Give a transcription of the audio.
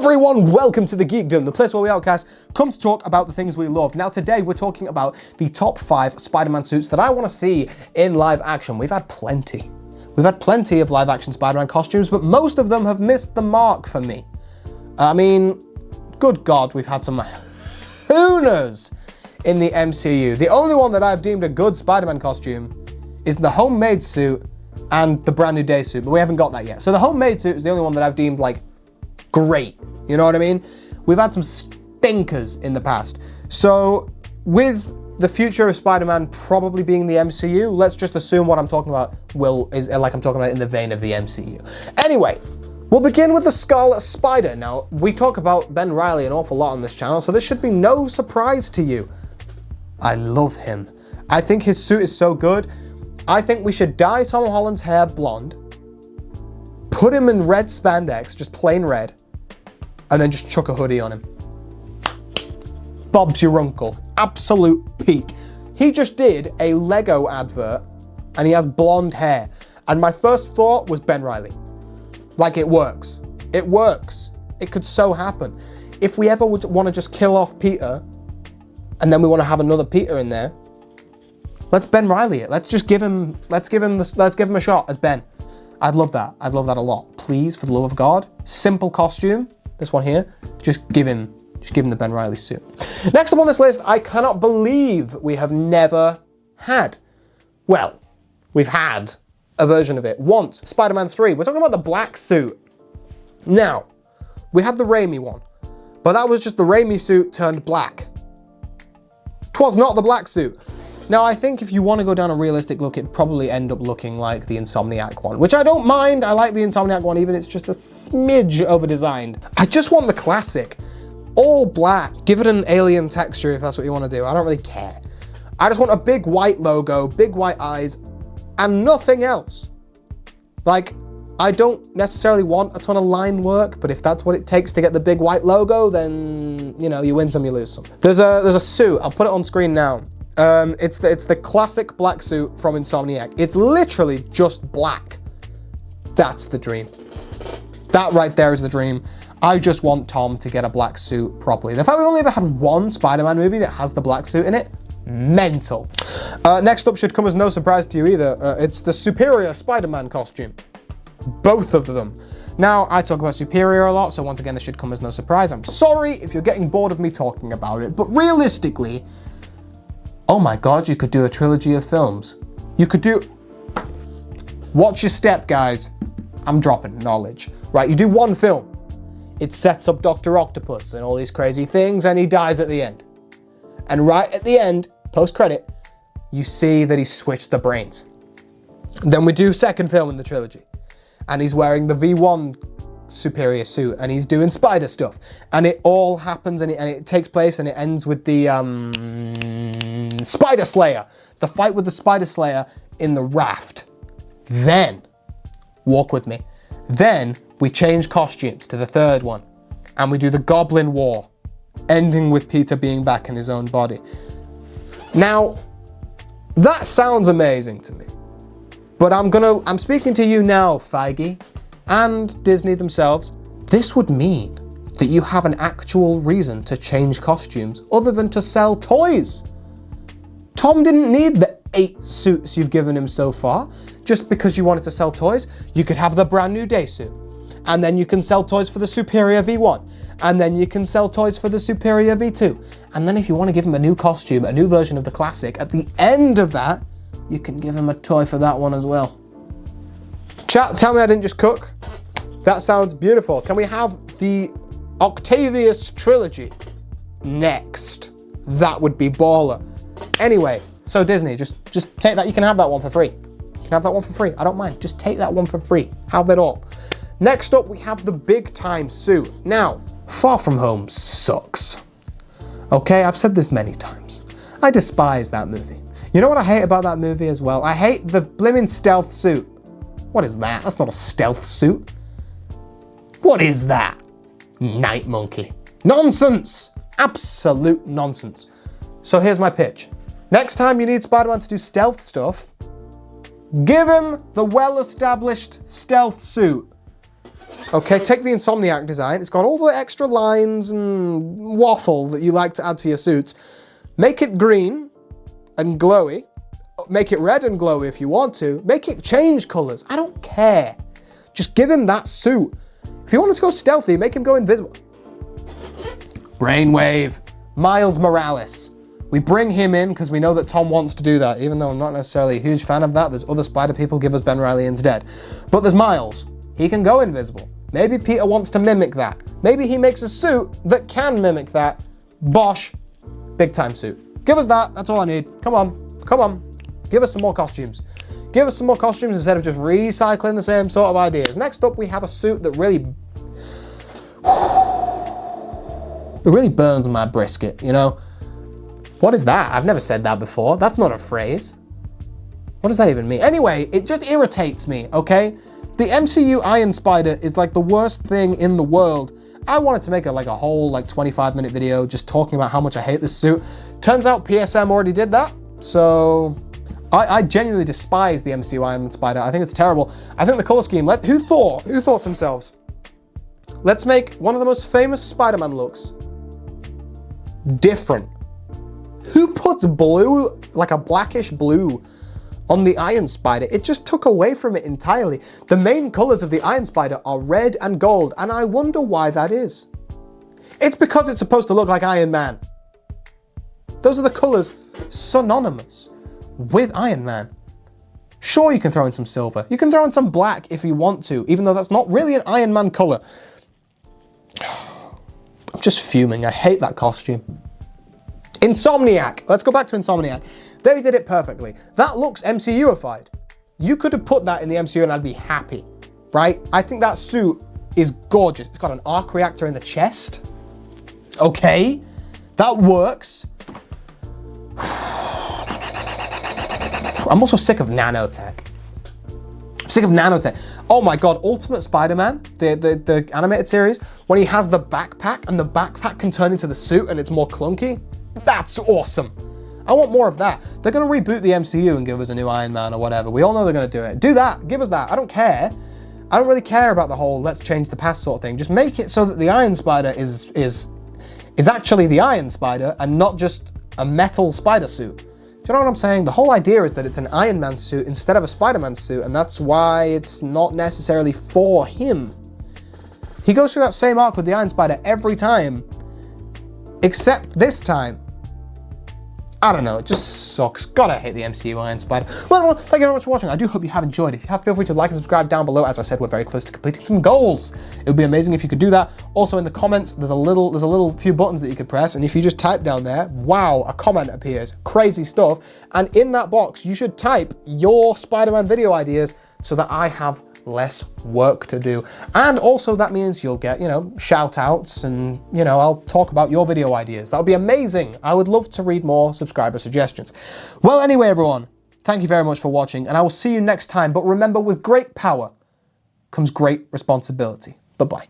everyone, welcome to the Geekdom, the place where we outcast come to talk about the things we love. Now today we're talking about the top 5 Spider-Man suits that I want to see in live action. We've had plenty. We've had plenty of live action Spider-Man costumes, but most of them have missed the mark for me. I mean, good God, we've had some hooners in the MCU. The only one that I've deemed a good Spider-Man costume is the homemade suit and the brand new day suit, but we haven't got that yet. So the homemade suit is the only one that I've deemed like great, you know what I mean? We've had some stinkers in the past. So with the future of Spider-Man probably being the MCU, let's just assume what I'm talking about is like I'm talking about in the vein of the MCU. Anyway, we'll begin with the Scarlet Spider. Now, we talk about Ben Reilly an awful lot on this channel, so this should be no surprise to you. I love him. I think his suit is so good. I think we should dye Tom Holland's hair blonde, put him in red spandex, just plain red, and then just chuck a hoodie on him. Bob's your uncle. Absolute peak. He just did a Lego advert, and he has blonde hair. And my first thought was Ben Reilly. Like, it works. It works. It could so happen. If we ever would want to just kill off Peter, and then we want to have another Peter in there, let's Ben Reilly it. Let's give him a shot as Ben. I'd love that. I'd love that a lot. Please, for the love of God, simple costume. This one here, just give him the Ben Reilly suit. Next up on this list, I cannot believe we have never had. Well, we've had a version of it once, Spider-Man 3. We're talking about the black suit. Now, we had the Raimi one, but that was just the Raimi suit turned black. 'Twas not the black suit. Now, I think if you want to go down a realistic look, it'd probably end up looking like the Insomniac one, which I don't mind. I like the Insomniac one, even if it's just a smidge over-designed. I just want the classic. All black. Give it an alien texture if that's what you want to do. I don't really care. I just want a big white logo, big white eyes, and nothing else. Like, I don't necessarily want a ton of line work, but if that's what it takes to get the big white logo, then, you know, you win some, you lose some. There's a suit. I'll put it on screen now. It's the classic black suit from Insomniac. It's literally just black. That's the dream. That right there is the dream. I just want Tom to get a black suit properly. The fact we've only ever had one Spider-Man movie that has the black suit in it, mental. Next up should come as no surprise to you either. It's the Superior Spider-Man costume. Both of them. Now, I talk about Superior a lot, so once again, this should come as no surprise. I'm sorry if you're getting bored of me talking about it, but realistically, oh my God, you could do a trilogy of films. You could do... Watch your step, guys. I'm dropping knowledge. Right, you do one film. It sets up Dr. Octopus and all these crazy things, and he dies at the end. And right at the end, post-credit, you see that he switched the brains. Then we do second film in the trilogy, and he's wearing the V1 Superior suit, and he's doing spider stuff. And it all happens, and it takes place, and it ends with the Spider Slayer. The fight with the Spider Slayer in the raft. Then, walk with me. Then we change costumes to the third one, and we do the Goblin War, ending with Peter being back in his own body. Now, that sounds amazing to me, but I'm speaking to you now, Feige, and Disney themselves. This would mean that you have an actual reason to change costumes other than to sell toys. Tom didn't need the 8 suits you've given him so far just because you wanted to sell toys. You could have the brand new day suit, and then you can sell toys for the Superior V1, and then you can sell toys for the Superior V2, and then if you want to give him a new costume, a new version of the classic, at the end of that, you can give him a toy for that one as well. Chat, tell me I didn't just cook. That sounds beautiful. Can we have the Octavius trilogy next? That would be baller. Anyway, so Disney, just take that. You can have that one for free. You can have that one for free. I don't mind. Just take that one for free. Have it all. Next up, we have the big time suit. Now, Far From Home sucks. Okay, I've said this many times. I despise that movie. You know what I hate about that movie as well? I hate the blimmin' stealth suit. What is that? That's not a stealth suit. What is that? Night monkey. Nonsense! Absolute nonsense. So here's my pitch. Next time you need Spider-Man to do stealth stuff, give him the well-established stealth suit. Okay, take the Insomniac design. It's got all the extra lines and waffle that you like to add to your suits. Make it green and glowy. Make it red and glowy if you want to. Make it change colors. I don't care. Just give him that suit. If you want him to go stealthy, make him go invisible. Brainwave. Miles Morales. We bring him in because we know that Tom wants to do that, even though I'm not necessarily a huge fan of that. There's other Spider people, give us Ben Reilly instead. But there's Miles. He can go invisible. Maybe Peter wants to mimic that. Maybe he makes a suit that can mimic that. Bosh. Big time suit. Give us that. That's all I need. Come on. Come on. Give us some more costumes. Give us some more costumes instead of just recycling the same sort of ideas. Next up, we have a suit that really... it really burns my brisket, you know? What is that? I've never said that before. That's not a phrase. What does that even mean? Anyway, it just irritates me, okay? The MCU Iron Spider is like the worst thing in the world. I wanted to make a whole 25-minute video just talking about how much I hate this suit. Turns out PSM already did that, so I genuinely despise the MCU Iron Spider. I think it's terrible. I think the color scheme, who thought to themselves, let's make one of the most famous Spider-Man looks different. Who puts blue, like a blackish blue, on the Iron Spider? It just took away from it entirely. The main colors of the Iron Spider are red and gold, and I wonder why that is. It's because it's supposed to look like Iron Man. Those are the colors synonymous with Iron Man. Sure, you can throw in some silver. You can throw in some black if you want to, even though that's not really an Iron Man color. I'm just fuming. I hate that costume. Insomniac. Let's go back to Insomniac. They did it perfectly. That looks MCU-ified. You could have put that in the MCU and I'd be happy, right? I think that suit is gorgeous. It's got an arc reactor in the chest. Okay, that works. I'm also sick of nanotech. I'm sick of nanotech. Oh my God, Ultimate Spider-Man, the animated series, when he has the backpack and the backpack can turn into the suit and it's more clunky. That's awesome. I want more of that. They're going to reboot the MCU and give us a new Iron Man or whatever. We all know they're going to do it. Do that. Give us that. I don't care. I don't really care about the whole let's change the past sort of thing. Just make it so that the Iron Spider is actually the Iron Spider and not just a metal spider suit. Do you know what I'm saying? The whole idea is that it's an Iron Man suit instead of a Spider-Man suit, and that's why it's not necessarily for him. He goes through that same arc with the Iron Spider every time, except this time. I don't know, it just sucks. God, I hate the MCU Iron Spider. Well, everyone, thank you very much for watching. I do hope you have enjoyed. If you have, feel free to like and subscribe down below. As I said, we're very close to completing some goals. It would be amazing if you could do that. Also, in the comments, there's a little few buttons that you could press, and if you just type down there, wow, a comment appears. Crazy stuff. And in that box, you should type your Spider-Man video ideas so that I have less work to do. And also that means you'll get, shout outs and, I'll talk about your video ideas. That would be amazing. I would love to read more subscriber suggestions. Well, anyway, everyone, thank you very much for watching and I will see you next time. But remember, with great power comes great responsibility. Bye-bye.